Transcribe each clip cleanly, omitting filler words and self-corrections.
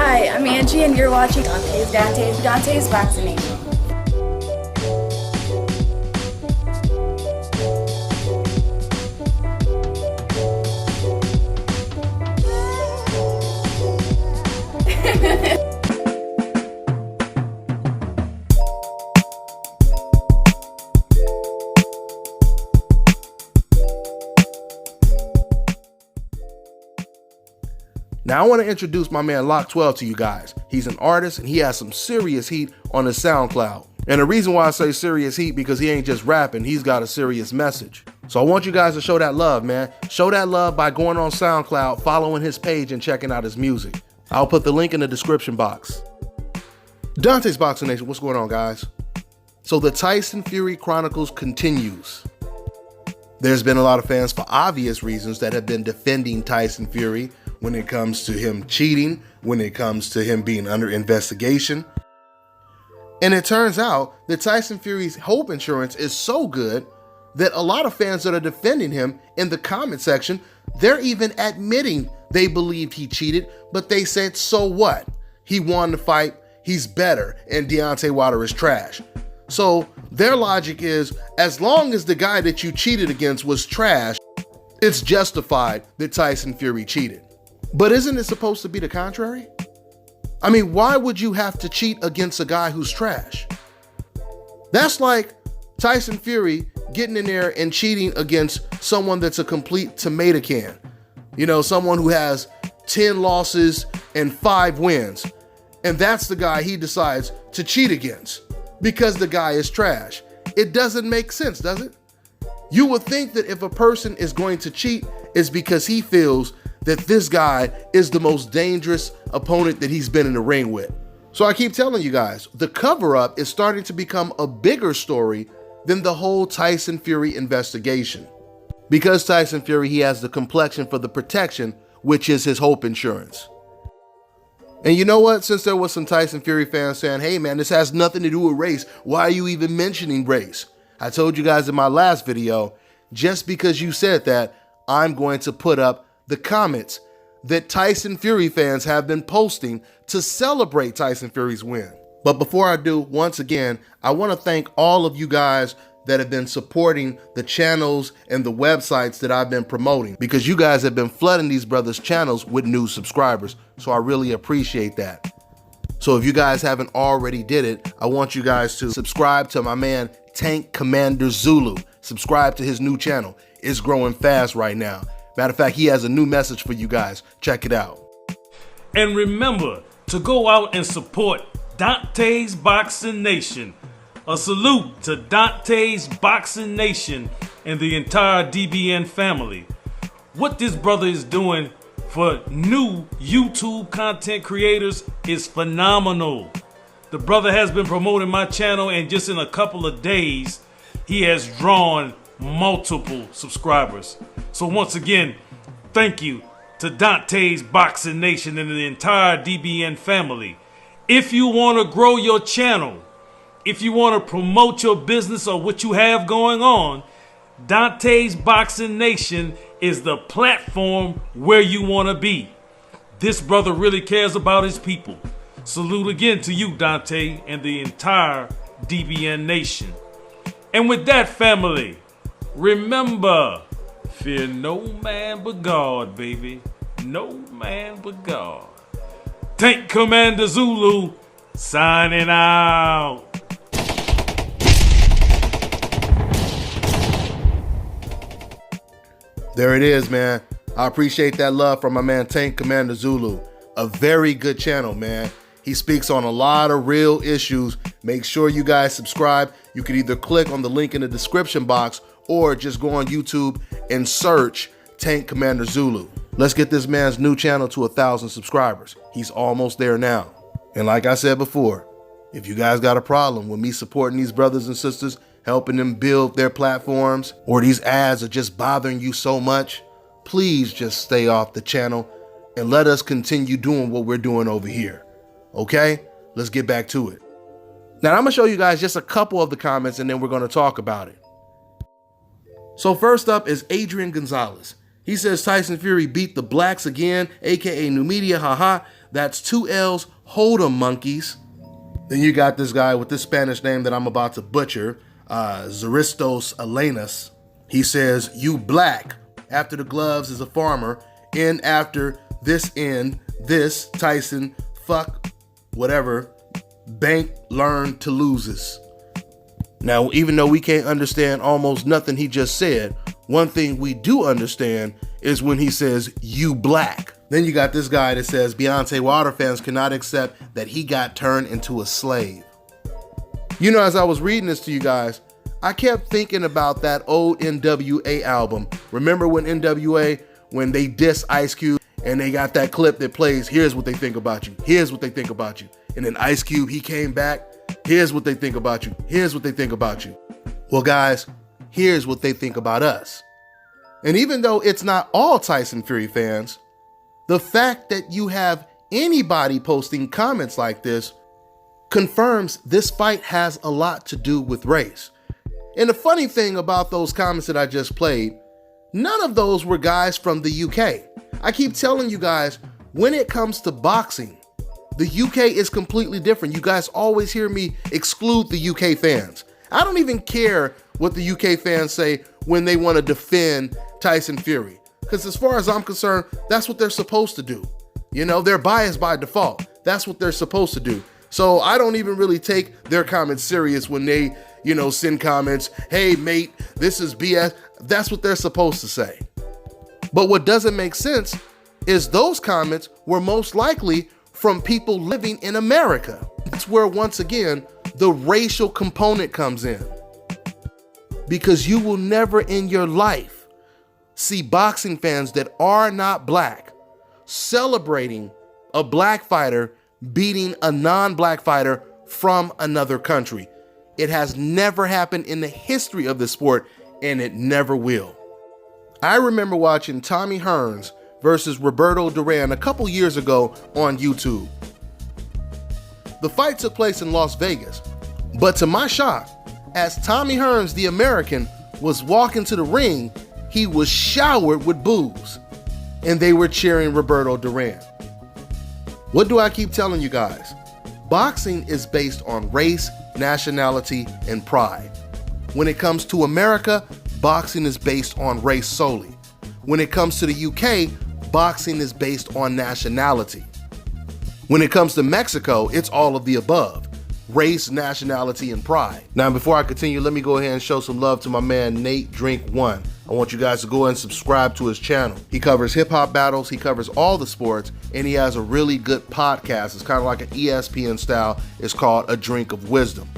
Hi, I'm Angie, and you're watching Dante's Vaccination. Now I want to introduce my man Lock 12 to you guys. He's an artist and he has some serious heat on his SoundCloud. And the reason why I say serious heat, because he ain't just rapping, he's got a serious message. So I want you guys to show that love, man. Show that love by going on SoundCloud, following his page, and checking out his music. I'll put the link in the description box. Dante's Boxing Nation, what's going on, guys? So the Tyson Fury Chronicles continues. There's been a lot of fans, for obvious reasons, that have been defending Tyson Fury when it comes to him cheating, when it comes to him being under investigation. And it turns out that Tyson Fury's health insurance is so good that a lot of fans that are defending him in the comment section, they're even admitting they believed he cheated, but they said, so what? He won the fight, he's better, and Deontay Wilder is trash. So their logic is, as long as the guy that you cheated against was trash, it's justified that Tyson Fury cheated. But isn't it supposed to be the contrary? I mean, why would you have to cheat against a guy who's trash? That's like Tyson Fury getting in there and cheating against someone that's a complete tomato can. You know, someone who has 10 losses and 5 wins. And that's the guy he decides to cheat against because the guy is trash. It doesn't make sense, does it? You would think that if a person is going to cheat, it's because he feels that this guy is the most dangerous opponent that he's been in the ring with. So I keep telling you guys, the cover-up is starting to become a bigger story than the whole Tyson Fury investigation. Because Tyson Fury, he has the complexion for the protection, which is his hope insurance. And you know what? Since there was some Tyson Fury fans saying, hey man, this has nothing to do with race, why are you even mentioning race? I told you guys in my last video, just because you said that, I'm going to put up the comments that Tyson Fury fans have been posting to celebrate Tyson Fury's win. But before I do, once again, I want to thank all of you guys that have been supporting the channels and the websites that I've been promoting, because you guys have been flooding these brothers' channels with new subscribers. So I really appreciate that. So if you guys haven't already did it, I want you guys to subscribe to my man Tank Commander Zulu. Subscribe to his new channel. It's growing fast right now. Matter of fact, he has a new message for you guys. Check it out. And remember to go out and support Dante's Boxing Nation. A salute to Dante's Boxing Nation and the entire DBN family. What this brother is doing for new YouTube content creators is phenomenal. The brother has been promoting my channel, and just in a couple of days, he has drawn multiple subscribers. So once again, thank you to Dante's Boxing Nation and the entire DBN family. If you want to grow your channel, if you want to promote your business or what you have going on, Dante's Boxing Nation is the platform where you want to be. This brother really cares about his people. Salute again to you, Dante, and the entire DBN Nation. And with that, family, remember, fear no man but God, baby. No man but God. Tank Commander Zulu, signing out. There it is, man. I appreciate that love from my man Tank Commander Zulu. A very good channel, man. He speaks on a lot of real issues. Make sure you guys subscribe. You can either click on the link in the description box or just go on YouTube and search Tank Commander Zulu. Let's get this man's new channel to 1,000 subscribers. He's almost there now. And like I said before, if you guys got a problem with me supporting these brothers and sisters, helping them build their platforms, or these ads are just bothering you so much, please just stay off the channel and let us continue doing what we're doing over here. Okay? Let's get back to it. Now I'm gonna show you guys just a couple of the comments and then we're gonna talk about it. So first up is Adrian Gonzalez. He says Tyson Fury beat the blacks again, aka New Media, haha. That's 2 L's, hold 'em monkeys. Then you got this guy with this Spanish name that I'm about to butcher, Zaristos Elenas. He says, you black, after the gloves is a farmer, in after this end, this Tyson, fuck, whatever, bank learn to loses. Now, even though we can't understand almost nothing he just said, one thing we do understand is when he says, you black. Then you got this guy that says Deontay Wilder fans cannot accept that he got turned into a slave. You know, as I was reading this to you guys, I kept thinking about that old NWA album. Remember when NWA, when they diss Ice Cube and they got that clip that plays, here's what they think about you, here's what they think about you. And then Ice Cube, he came back, here's what they think about you, here's what they think about you. Well, guys, here's what they think about us. And even though it's not all Tyson Fury fans, the fact that you have anybody posting comments like this confirms this fight has a lot to do with race. And the funny thing about those comments that I just played, none of those were guys from the UK. I keep telling you guys, when it comes to boxing, the UK is completely different. You guys always hear me exclude the UK fans. I don't even care what the UK fans say when they want to defend Tyson Fury. Because as far as I'm concerned, that's what they're supposed to do. You know, they're biased by default. That's what they're supposed to do. So I don't even really take their comments serious when they, you know, send comments, hey mate, this is BS. That's what they're supposed to say. But what doesn't make sense is those comments were most likely from people living in America. That's where, once again, the racial component comes in. Because you will never in your life see boxing fans that are not black celebrating a black fighter beating a non-black fighter from another country. It has never happened in the history of the sport, and it never will. I remember watching Tommy Hearns versus Roberto Duran a couple years ago on YouTube. The fight took place in Las Vegas, but to my shock, as Tommy Hearns, the American, was walking to the ring, he was showered with boos, and they were cheering Roberto Duran. What do I keep telling you guys? Boxing is based on race, nationality, and pride. When it comes to America, boxing is based on race solely. When it comes to the UK, boxing is based on nationality. When it comes to Mexico, it's all of the above. Race, nationality, and pride. Now, before I continue, let me go ahead and show some love to my man, Nate Drink One. I want you guys to go ahead and subscribe to his channel. He covers hip-hop battles, he covers all the sports, and he has a really good podcast. It's kind of like an ESPN style. It's called A Drink of Wisdom.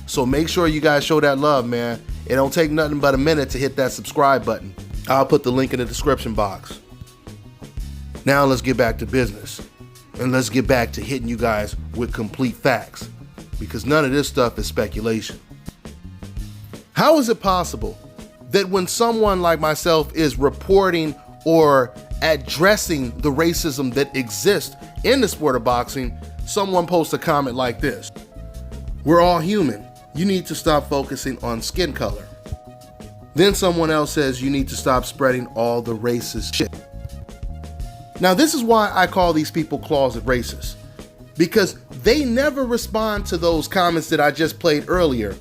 So make sure you guys show that love, man. It don't take nothing but a minute to hit that subscribe button. I'll put the link in the description box. Now let's get back to business. And let's get back to hitting you guys with complete facts, because none of this stuff is speculation. How is it possible that when someone like myself is reporting or addressing the racism that exists in the sport of boxing, someone posts a comment like this? We're all human. You need to stop focusing on skin color. Then someone else says you need to stop spreading all the racist shit. Now, this is why I call these people closet racists, because they never respond to those comments that I just played earlier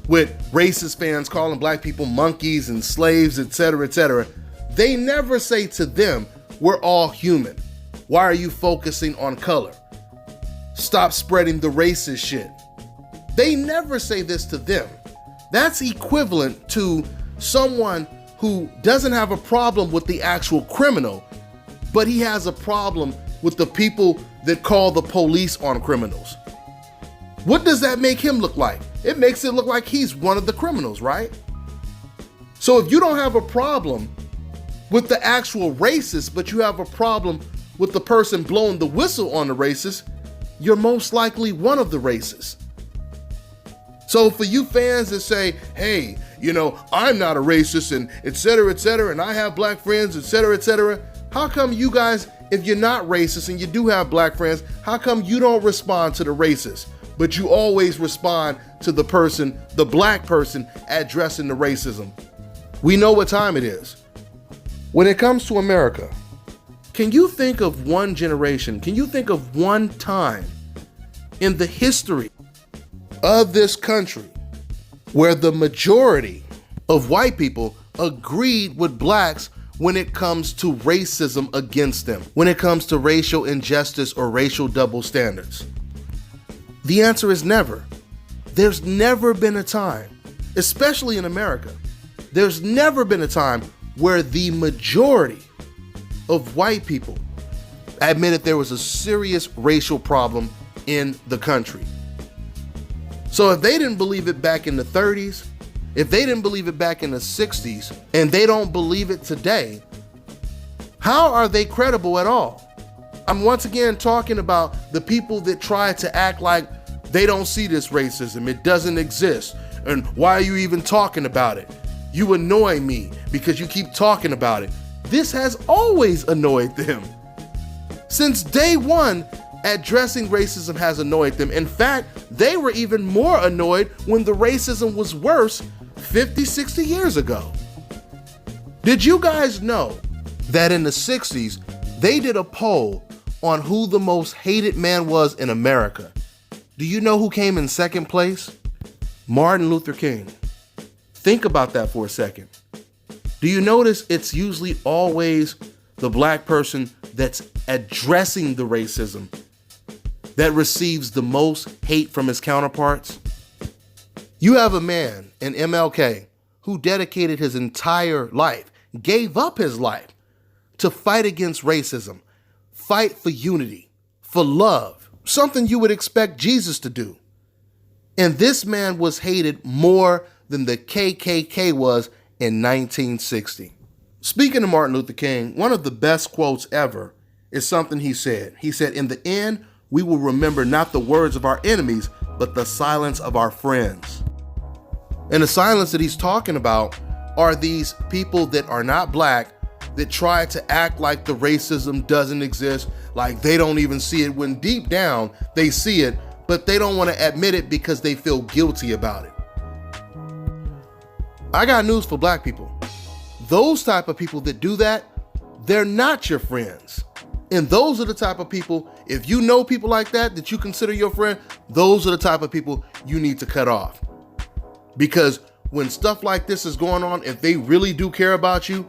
with racist fans calling black people monkeys and slaves, etc., etc. They never say to them, we're all human. Why are you focusing on color? Stop spreading the racist shit. They never say this to them. That's equivalent to someone who doesn't have a problem with the actual criminal, but he has a problem with the people that call the police on criminals. What does that make him look like? It makes it look like he's one of the criminals, right? So if you don't have a problem with the actual racist, but you have a problem with the person blowing the whistle on the racist, you're most likely one of the racists. So for you fans that say, hey, you know, I'm not a racist and etc., and I have black friends, etc., how come you guys, if you're not racist and you do have black friends, how come you don't respond to the racist, but you always respond to the person, the black person addressing the racism? We know what time it is. When it comes to America, can you think of one generation, can you think of one time in the history of this country where the majority of white people agreed with blacks when it comes to racism against them, when it comes to racial injustice or racial double standards? The answer is never. There's never been a time, especially in America, there's never been a time where the majority of white people admitted there was a serious racial problem in the country. So if they didn't believe it back in the 30s, if they didn't believe it back in the 60s, and they don't believe it today, how are they credible at all? I'm once again talking about the people that try to act like they don't see this racism, it doesn't exist, and why are you even talking about it? You annoy me because you keep talking about it. This has always annoyed them. Since day one, addressing racism has annoyed them. In fact, they were even more annoyed when the racism was worse 50, 60 years ago. Did you guys know that in the 60s, they did a poll on who the most hated man was in America? Do you know who came in second place? Martin Luther King. Think about that for a second. Do you notice it's usually always the black person that's addressing the racism that receives the most hate from his counterparts? You have a man in MLK who dedicated his entire life, gave up his life to fight against racism, fight for unity, for love, something you would expect Jesus to do. And this man was hated more than the KKK was in 1960. Speaking of Martin Luther King, one of the best quotes ever is something he said. He said, "In the end, we will remember not the words of our enemies, but the silence of our friends." And the silence that he's talking about are these people that are not black that try to act like the racism doesn't exist, like they don't even see it, when deep down they see it, but they don't want to admit it because they feel guilty about it. I got news for black people. Those type of people that do that, they're not your friends. And those are the type of people, if you know people like that you consider your friend, those are the type of people you need to cut off. Because when stuff like this is going on, if they really do care about you,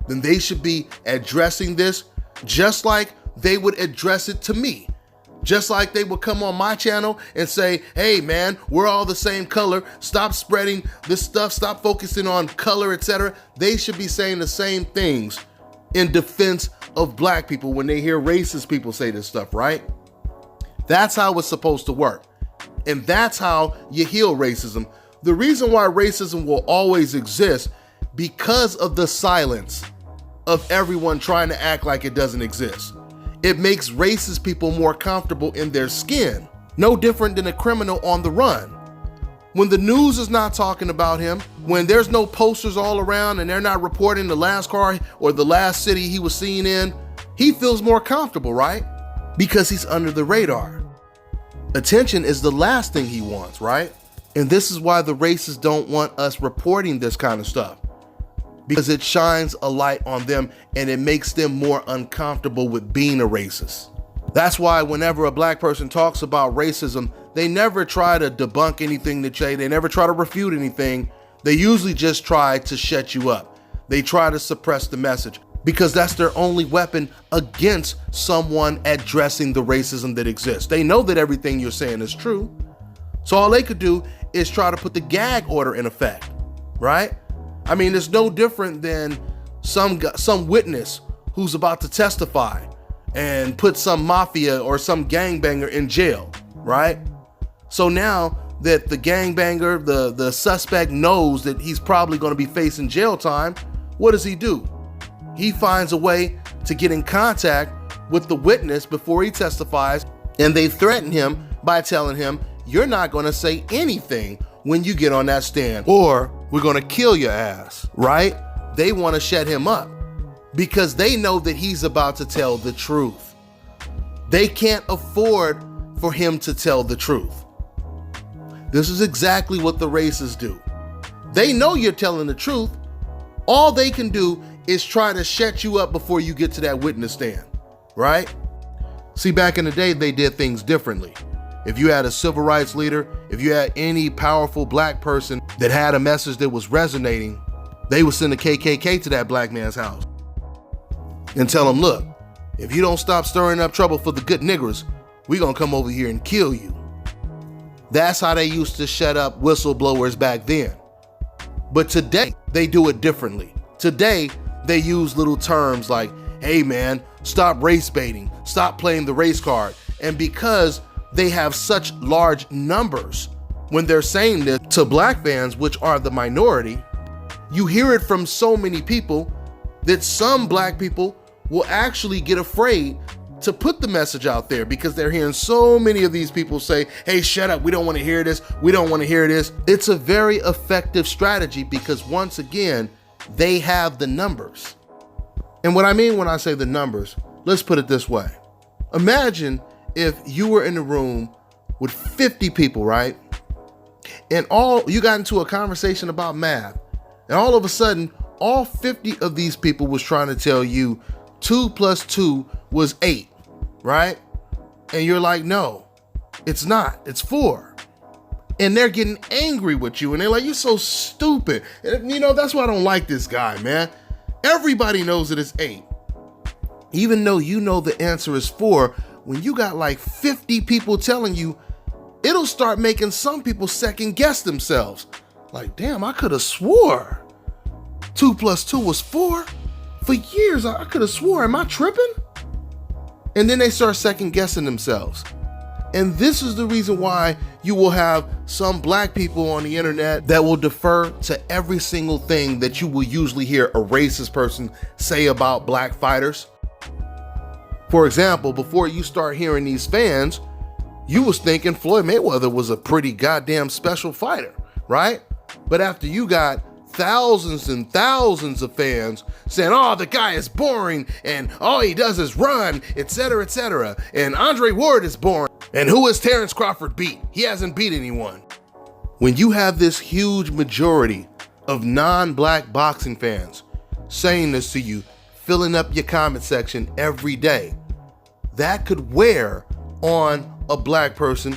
then they should be addressing this just like they would address it to me. Just like they would come on my channel and say, "Hey man, we're all the same color. Stop spreading this stuff. Stop focusing on color, etc." They should be saying the same things in defense of black people when they hear racist people say this stuff, right? That's how it's supposed to work. And that's how you heal racism. The reason why racism will always exist because of the silence of everyone trying to act like it doesn't exist. It makes racist people more comfortable in their skin. No different than a criminal on the run. When the news is not talking about him, when there's no posters all around and they're not reporting the last car or the last city he was seen in, he feels more comfortable, right? Because he's under the radar. Attention is the last thing he wants, right? And this is why the racists don't want us reporting this kind of stuff, because it shines a light on them and it makes them more uncomfortable with being a racist. That's why whenever a black person talks about racism, they never try to debunk anything that they never try to refute anything. They usually just try to shut you up. They try to suppress the message because that's their only weapon against someone addressing the racism that exists. They know that everything you're saying is true. So all they could do is try to put the gag order in effect, right? I mean, it's no different than some witness who's about to testify and put some mafia or some gangbanger in jail, right? So now that the gangbanger, the suspect knows that he's probably going to be facing jail time, what does he do? He finds a way to get in contact with the witness before he testifies, and they threaten him by telling him, "You're not going to say anything when you get on that stand, or we're going to kill your ass," right? They want to shut him up because they know that he's about to tell the truth. They can't afford for him to tell the truth. This is exactly what the racists do. They know you're telling the truth. All they can do is try to shut you up before you get to that witness stand, right? See, back in the day, they did things differently. If you had a civil rights leader, if you had any powerful black person that had a message that was resonating, they would send the KKK to that black man's house and tell him, look, if you don't stop stirring up trouble for the good niggers, we gonna come over here and kill you. That's how they used to shut up whistleblowers back then. But today, they do it differently. Today, they use little terms like, hey man, stop race baiting, stop playing the race card. And because they have such large numbers, when they're saying this to black fans, which are the minority, you hear it from so many people that some black people will actually get afraid to put the message out there because they're hearing so many of these people say, hey, shut up, we don't want to hear this, we don't want to hear this. It's a very effective strategy because once again, they have the numbers. And what I mean when I say the numbers, let's put it this way. Imagine if you were in a room with 50 people, right? And you got into a conversation about math. And all of a sudden, all 50 of these people was trying to tell you 2 plus 2 was 8, right? And you're like, no, it's not, it's 4. And they're getting angry with you and they're like, you're so stupid. And you know, that's why I don't like this guy, man. Everybody knows that it's 8. Even though you know the answer is 4, when you got like 50 people telling you, it'll start making some people second guess themselves. Like, damn, I could have swore 2 plus 2 was 4. For years, I could have swore, am I tripping? And then they start second guessing themselves. And this is the reason why you will have some black people on the internet that will defer to every single thing that you will usually hear a racist person say about black fighters. For example, before you start hearing these fans, you was thinking Floyd Mayweather was a pretty goddamn special fighter, right? But after you got thousands and thousands of fans saying, oh, the guy is boring and all he does is run, etc., etc. And Andre Ward is boring. And who has Terrence Crawford beat? He hasn't beat anyone. When you have this huge majority of non-black boxing fans saying this to you, filling up your comment section every day, that could wear on a black person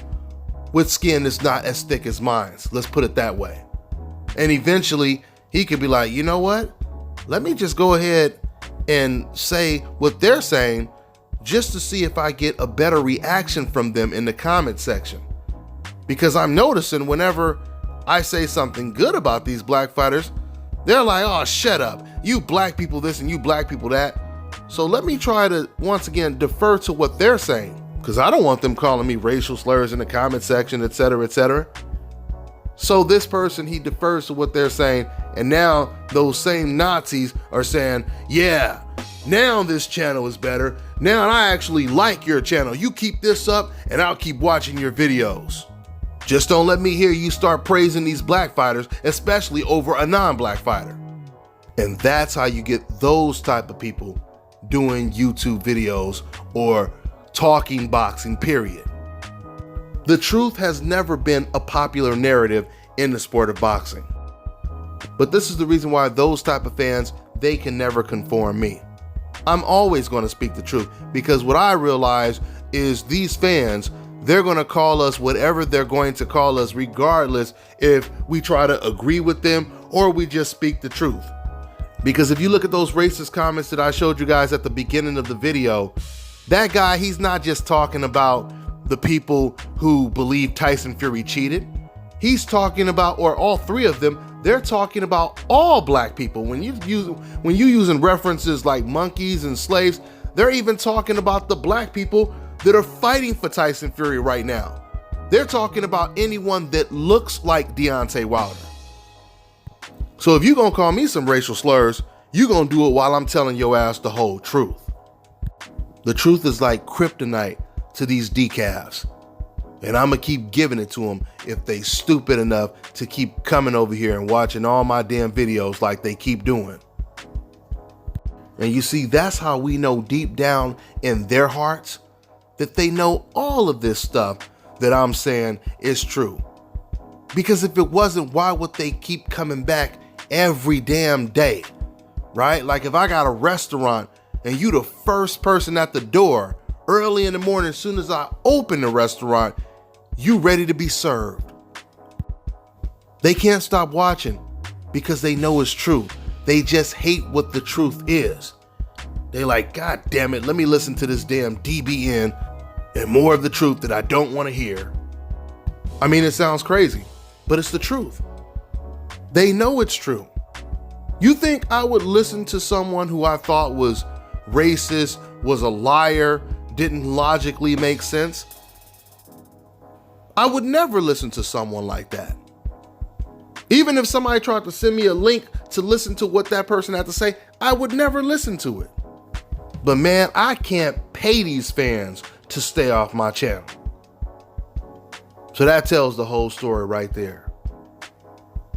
with skin that's not as thick as mine. Let's put it that way. And eventually he could be like, you know what? Let me just go ahead and say what they're saying just to see if I get a better reaction from them in the comment section. Because I'm noticing whenever I say something good about these black fighters, they're like, oh, shut up. You black people this and you black people that. So let me try to, once again, defer to what they're saying. Because I don't want them calling me racial slurs in the comment section, etc., etc. So this person, he defers to what they're saying. And now those same Nazis are saying, yeah, now this channel is better. Now I actually like your channel. You keep this up and I'll keep watching your videos. Just don't let me hear you start praising these black fighters, especially over a non-black fighter. And that's how you get those type of people doing YouTube videos or talking boxing, period. The truth has never been a popular narrative in the sport of boxing. But this is the reason why those type of fans, they can never conform me. I'm always going to speak the truth because what I realize is these fans, they're going to call us whatever they're going to call us, regardless if we try to agree with them or we just speak the truth. Because if you look at those racist comments that I showed you guys at the beginning of the video, that guy, he's not just talking about the people who believe Tyson Fury cheated. He's talking about, or all three of them, they're talking about all black people. When you using references like monkeys and slaves, they're even talking about the black people that are fighting for Tyson Fury right now. They're talking about anyone that looks like Deontay Wilder. So if you're gonna call me some racial slurs, you're gonna do it while I'm telling your ass the whole truth. The truth is like kryptonite to these decafs. And I'm gonna keep giving it to them if they stupid enough to keep coming over here and watching all my damn videos like they keep doing. And you see, that's how we know deep down in their hearts that they know all of this stuff that I'm saying is true. Because if it wasn't, why would they keep coming back every damn day? right? Like if I got a restaurant and you the first person at the door early in the morning, as soon as I open the restaurant, you ready to be served. They can't stop watching because they know it's true. They just hate what the truth is. They like, God damn it, let me listen to this damn DBN and more of the truth that I don't want to hear. I mean, it sounds crazy, but it's the truth. They know it's true. You think I would listen to someone who I thought was racist, was a liar, didn't logically make sense? I would never listen to someone like that. Even if somebody tried to send me a link to listen to what that person had to say, I would never listen to it. But man, I can't pay these fans to stay off my channel. So that tells the whole story right there.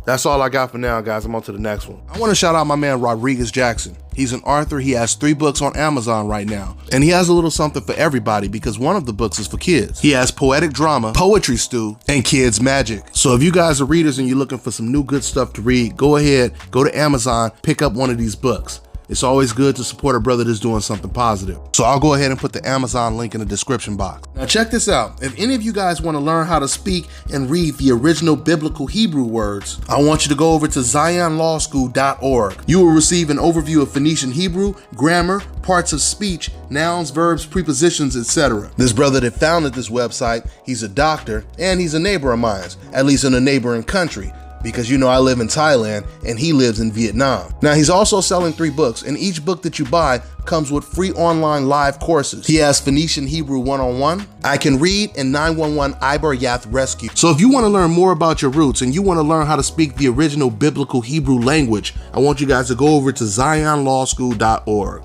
That's all I got for now, guys. I'm on to the next one. I want to shout out my man Rodriguez Jackson. He's an author. He has 3 books on Amazon right now. And he has a little something for everybody because one of the books is for kids. He has Poetic Drama, Poetry Stew, and Kids Magic. So if you guys are readers and you're looking for some new good stuff to read, go ahead, go to Amazon, pick up one of these books. It's always good to support a brother that's doing something positive. So I'll go ahead and put the Amazon link in the description box. Now check this out. If any of you guys want to learn how to speak and read the original biblical Hebrew words, I want you to go over to zionlawschool.org. You will receive an overview of Phoenician Hebrew, grammar, parts of speech, nouns, verbs, prepositions, etc. This brother that founded this website, he's a doctor and he's a neighbor of mine, at least in a neighboring country. Because you know I live in Thailand and he lives in Vietnam. Now he's also selling 3 books, and each book that you buy comes with free online live courses. He has Phoenician Hebrew 101, I Can Read, and 911 Iber Yath Rescue. So if you want to learn more about your roots and you want to learn how to speak the original biblical Hebrew language, I want you guys to go over to zionlawschool.org.